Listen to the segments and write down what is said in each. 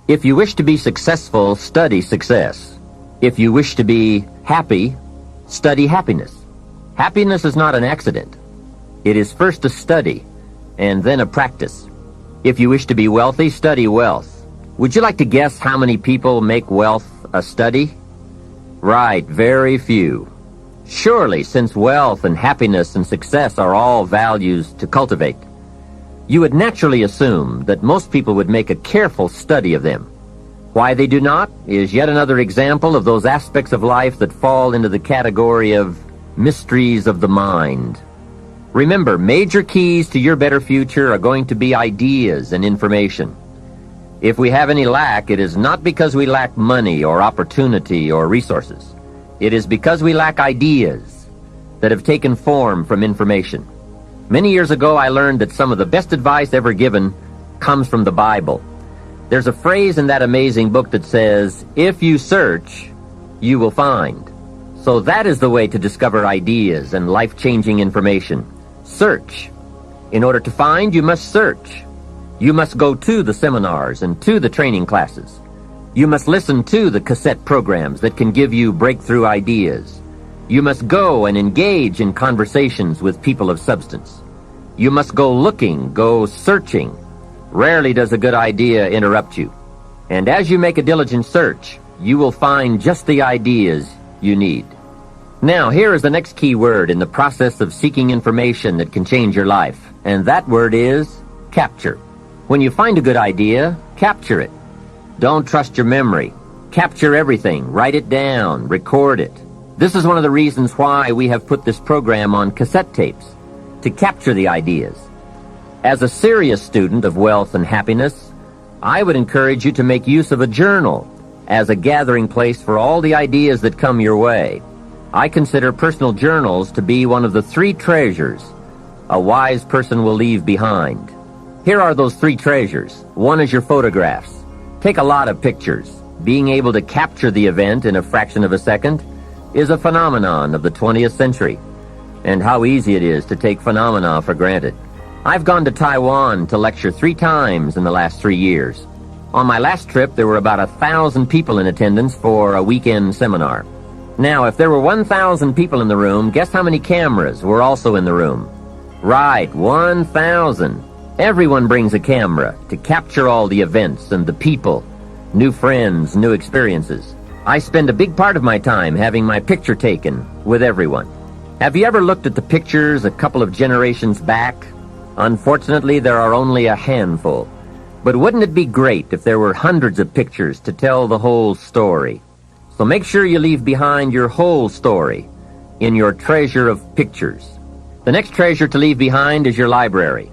If you wish to be successful, study success. If you wish to be happy, study happiness. Happiness is not an accident. It is first a study, and then a practice. If you wish to be wealthy, study wealth. Would you like to guess how many people make wealth a study? Right, very few. Surely, since wealth and happiness and success are all values to cultivate, you would naturally assume that most people would make a careful study of them. Why they do not is yet another example of those aspects of life that fall into the category of mysteries of the mind. Remember, major keys to your better future are going to be ideas and information. If we have any lack, it is not because we lack money or opportunity or resources. It is because we lack ideas that have taken form from information. Many years ago, I learned that some of the best advice ever given comes from the Bible. There's a phrase in that amazing book that says, "If you search, you will find." So that is the way to discover ideas and life-changing information. Search. In order to find, you must search. You must go to the seminars and to the training classes. You must listen to the cassette programs that can give you breakthrough ideas. You must go and engage in conversations with people of substance. You must go looking, go searching. Rarely does a good idea interrupt you. And as you make a diligent search, you will find just the ideas you need. Now, here is the next key word in the process of seeking information that can change your life, and that word is capture. When you find a good idea, capture it. Don't trust your memory. Capture everything. Write it down. Record it. This is one of the reasons why we have put this program on cassette tapes, to capture the ideas. As a serious student of wealth and happiness, I would encourage you to make use of a journal as a gathering place for all the ideas that come your way. I consider personal journals to be one of the 3 treasures a wise person will leave behind. Here are those 3 treasures. One is your photographs. Take a lot of pictures. Being able to capture the event in a fraction of a second is a phenomenon of the 20th century. And how easy it is to take phenomena for granted. I've gone to Taiwan to lecture 3 times in the last 3 years. On my last trip, there were about 1,000 people in attendance for a weekend seminar. Now, if there were 1,000 people in the room, guess how many cameras were also in the room? Right, 1,000. Everyone brings a camera to capture all the events and the people, new friends, new experiences. I spend a big part of my time having my picture taken with everyone. Have you ever looked at the pictures a couple of generations back? Unfortunately, there are only a handful. But wouldn't it be great if there were hundreds of pictures to tell the whole story? So make sure you leave behind your whole story in your treasure of pictures. The next treasure to leave behind is your library.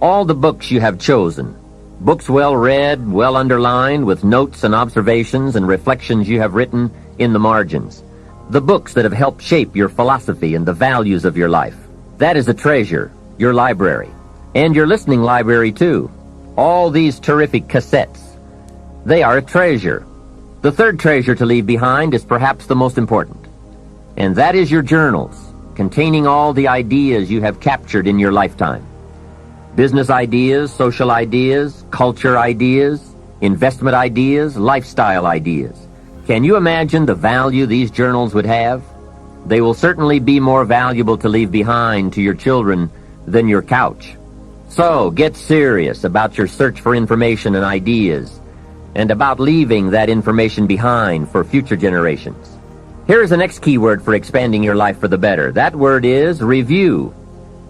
All the books you have chosen. Books well read, well underlined, with notes and observations and reflections you have written in the margins. The books that have helped shape your philosophy and the values of your life. That is a treasure, your library. And your listening library, too. All these terrific cassettes. They are a treasure. The third treasure to leave behind is perhaps the most important. And that is your journals, containing all the ideas you have captured in your lifetime. Business ideas, social ideas, culture ideas, investment ideas, lifestyle ideas. Can you imagine the value these journals would have? They will certainly be more valuable to leave behind to your children than your couch. So, get serious about your search for information and ideas, and about leaving that information behind for future generations. Here is the next key word for expanding your life for the better. That word is review.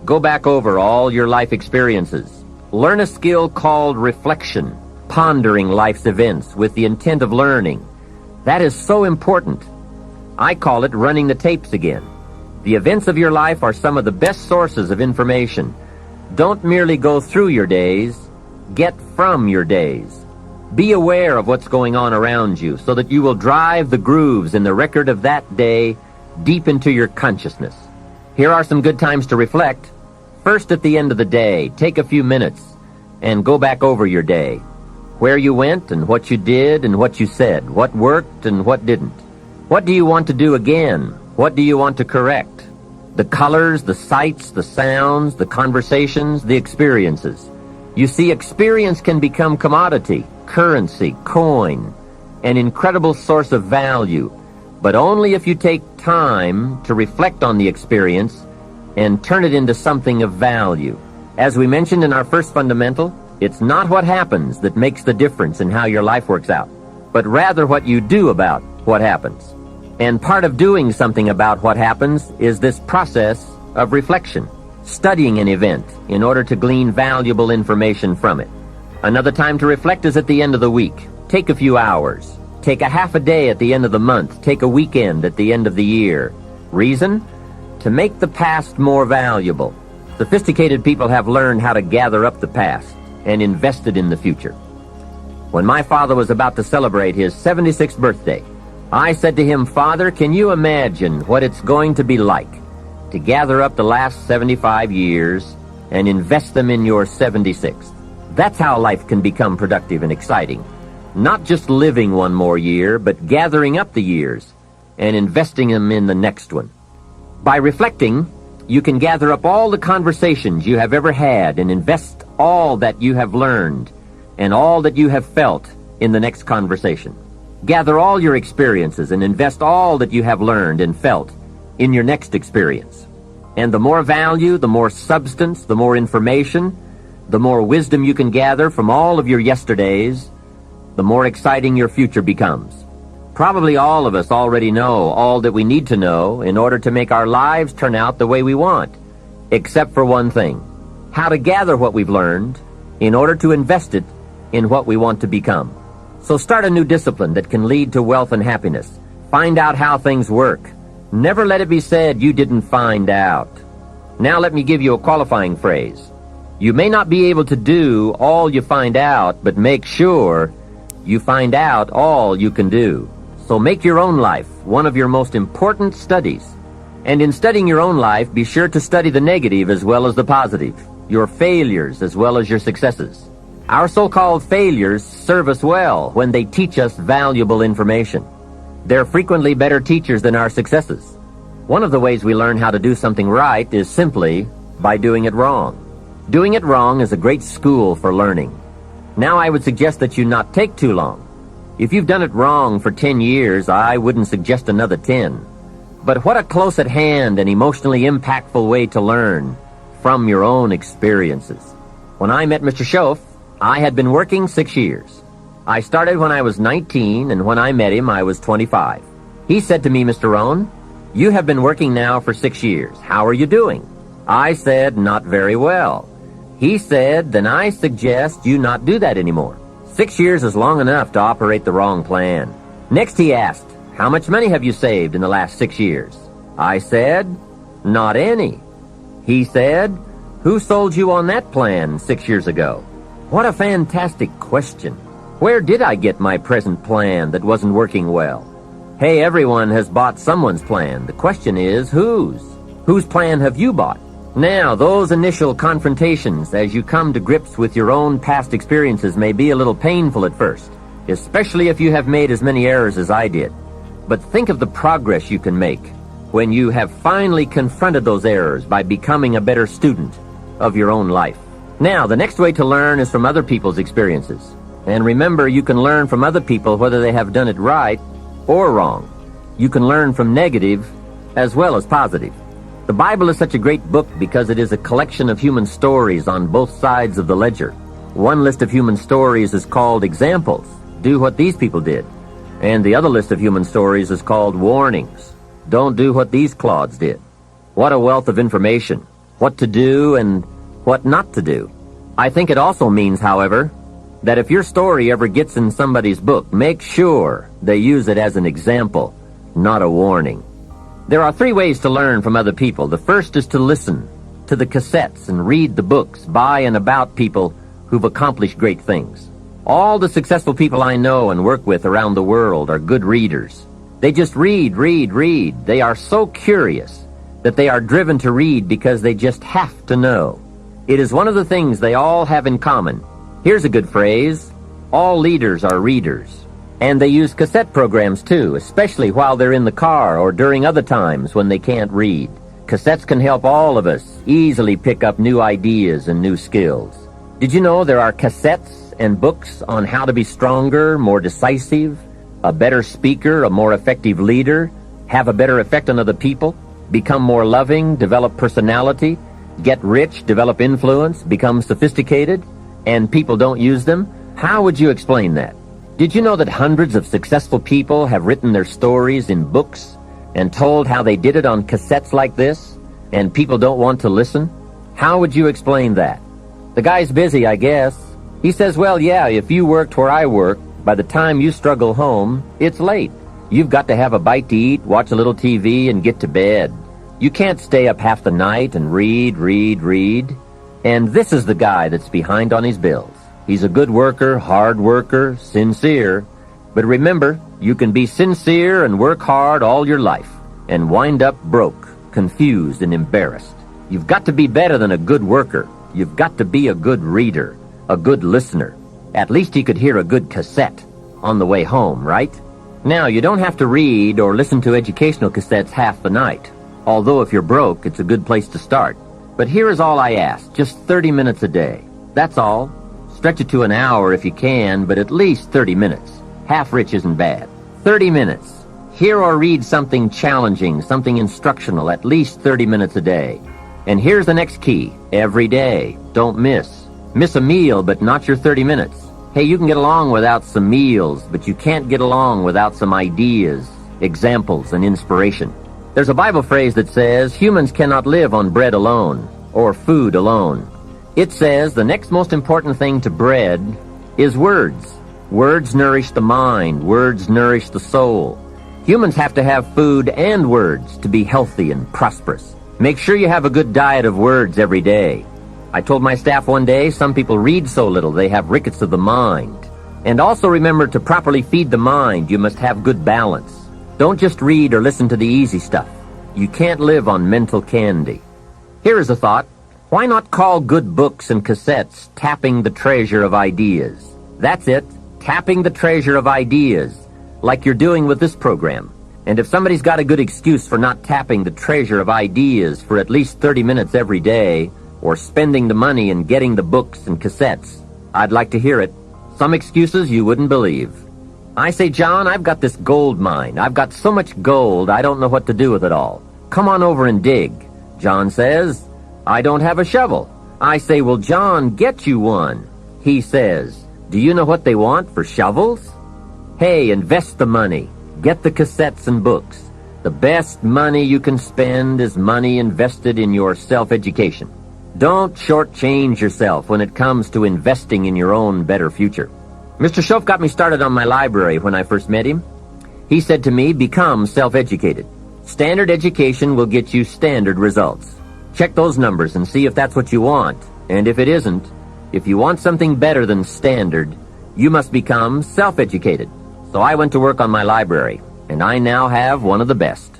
Go back over all your life experiences. Learn a skill called reflection, pondering life's events with the intent of learning. That is so important. I call it running the tapes again. The events of your life are some of the best sources of information. Don't merely go through your days, get from your days. Be aware of what's going on around you so that you will drive the grooves in the record of that day deep into your consciousness. Here are some good times to reflect. First, at the end of the day, take a few minutes and go back over your day. Where you went and what you did and what you said, what worked and what didn't. What do you want to do again? What do you want to correct? The colors, the sights, the sounds, the conversations, the experiences. You see, experience can become commodity. currency, coin, an incredible source of value, but only if you take time to reflect on the experience and turn it into something of value. As we mentioned in our first fundamental, it's not what happens that makes the difference in how your life works out, but rather what you do about what happens. And part of doing something about what happens is this process of reflection, studying an event in order to glean valuable information from it. Another time to reflect is at the end of the week. Take a few hours. Take a half a day at the end of the month. Take a weekend at the end of the year. Reason? To make the past more valuable. Sophisticated people have learned how to gather up the past and invest it in the future. When my father was about to celebrate his 76th birthday, I said to him, "Father, can you imagine what it's going to be like to gather up the last 75 years and invest them in your 76th? That's how life can become productive and exciting. Not just living one more year, but gathering up the years and investing them in the next one." By reflecting, you can gather up all the conversations you have ever had and invest all that you have learned and all that you have felt in the next conversation. Gather all your experiences and invest all that you have learned and felt in your next experience. And the more value, the more substance, the more information, the more wisdom you can gather from all of your yesterdays, the more exciting your future becomes. Probably all of us already know all that we need to know in order to make our lives turn out the way we want, except for one thing: how to gather what we've learned in order to invest it in what we want to become. So start a new discipline that can lead to wealth and happiness. Find out how things work. Never let it be said you didn't find out. Now let me give you a qualifying phrase. You may not be able to do all you find out, but make sure you find out all you can do. So make your own life one of your most important studies. And in studying your own life, be sure to study the negative as well as the positive, your failures as well as your successes. Our so-called failures serve us well when they teach us valuable information. They're frequently better teachers than our successes. One of the ways we learn how to do something right is simply by doing it wrong. Doing it wrong is a great school for learning. Now I would suggest that you not take too long. If you've done it wrong for 10 years, I wouldn't suggest another 10. But what a close at hand and emotionally impactful way to learn from your own experiences. When I met Mr. Schoaf, I had been working 6 years. I started when I was 19, and when I met him, I was 25. He said to me, "Mr. Rohn, you have been working now for 6 years. How are you doing?" I said, "Not very well." He said, "Then I suggest you not do that anymore. 6 years is long enough to operate the wrong plan." Next he asked, "How much money have you saved in the last 6 years?" I said, "Not any." He said, "Who sold you on that plan 6 years ago?" What a fantastic question. Where did I get my present plan that wasn't working well? Hey, everyone has bought someone's plan. The question is, whose? Whose plan have you bought? Now, those initial confrontations as you come to grips with your own past experiences may be a little painful at first, especially if you have made as many errors as I did. But think of the progress you can make when you have finally confronted those errors by becoming a better student of your own life. Now, the next way to learn is from other people's experiences. And remember, you can learn from other people whether they have done it right or wrong. You can learn from negative as well as positive. The Bible is such a great book because it is a collection of human stories on both sides of the ledger. One list of human stories is called examples. Do what these people did. And the other list of human stories is called warnings. Don't do what these clods did. What a wealth of information. What to do and what not to do. I think it also means, however, that if your story ever gets in somebody's book, make sure they use it as an example, not a warning. There are 3 ways to learn from other people. The first is to listen to the cassettes and read the books by and about people who've accomplished great things. All the successful people I know and work with around the world are good readers. They just read. They are so curious that they are driven to read because they just have to know. It is one of the things they all have in common. Here's a good phrase: all leaders are readers. And they use cassette programs too, especially while they're in the car or during other times when they can't read. Cassettes can help all of us easily pick up new ideas and new skills. Did you know there are cassettes and books on how to be stronger, more decisive, a better speaker, a more effective leader, have a better effect on other people, become more loving, develop personality, get rich, develop influence, become sophisticated, and people don't use them? How would you explain that? Did you know that hundreds of successful people have written their stories in books and told how they did it on cassettes like this, and people don't want to listen? How would you explain that? The guy's busy, I guess. He says, well, yeah, if you worked where I work, by the time you struggle home, it's late. You've got to have a bite to eat, watch a little TV, and get to bed. You can't stay up half the night and read. And this is the guy that's behind on his bills. He's a good worker, hard worker, sincere. But remember, you can be sincere and work hard all your life and wind up broke, confused, and embarrassed. You've got to be better than a good worker. You've got to be a good reader, a good listener. At least he could hear a good cassette on the way home, right? Now, you don't have to read or listen to educational cassettes half the night. Although if you're broke, it's a good place to start. But here is all I ask, just 30 minutes a day. That's all. Stretch it to an hour if you can, but at least 30 minutes. Half rich isn't bad. 30 minutes. Hear or read something challenging, something instructional, at least 30 minutes a day. And here's the next key. Every day. Don't miss. Miss a meal, but not your 30 minutes. Hey, you can get along without some meals, but you can't get along without some ideas, examples, and inspiration. There's a Bible phrase that says, humans cannot live on bread alone, or food alone. It says the next most important thing to bread is words. Words nourish the mind. Words nourish the soul. Humans have to have food and words to be healthy and prosperous. Make sure you have a good diet of words every day. I told my staff one day, some people read so little they have rickets of the mind. And also remember, to properly feed the mind, you must have good balance. Don't just read or listen to the easy stuff. You can't live on mental candy. Here is a thought. Why not call good books and cassettes tapping the treasure of ideas? That's it, tapping the treasure of ideas, like you're doing with this program. And if somebody's got a good excuse for not tapping the treasure of ideas for at least 30 minutes every day, or spending the money and getting the books and cassettes, I'd like to hear it. Some excuses you wouldn't believe. I say, John, I've got this gold mine. I've got so much gold, I don't know what to do with it all. Come on over and dig. John says, I don't have a shovel. I say, well, John, get you one. He says, do you know what they want for shovels? Hey, invest the money. Get the cassettes and books. The best money you can spend is money invested in your self-education. Don't shortchange yourself when it comes to investing in your own better future. Mr. Schoaf got me started on my library when I first met him. He said to me, become self-educated. Standard education will get you standard results. Check those numbers and see if that's what you want. And if it isn't, if you want something better than standard, you must become self-educated. So I went to work on my library, and I now have one of the best.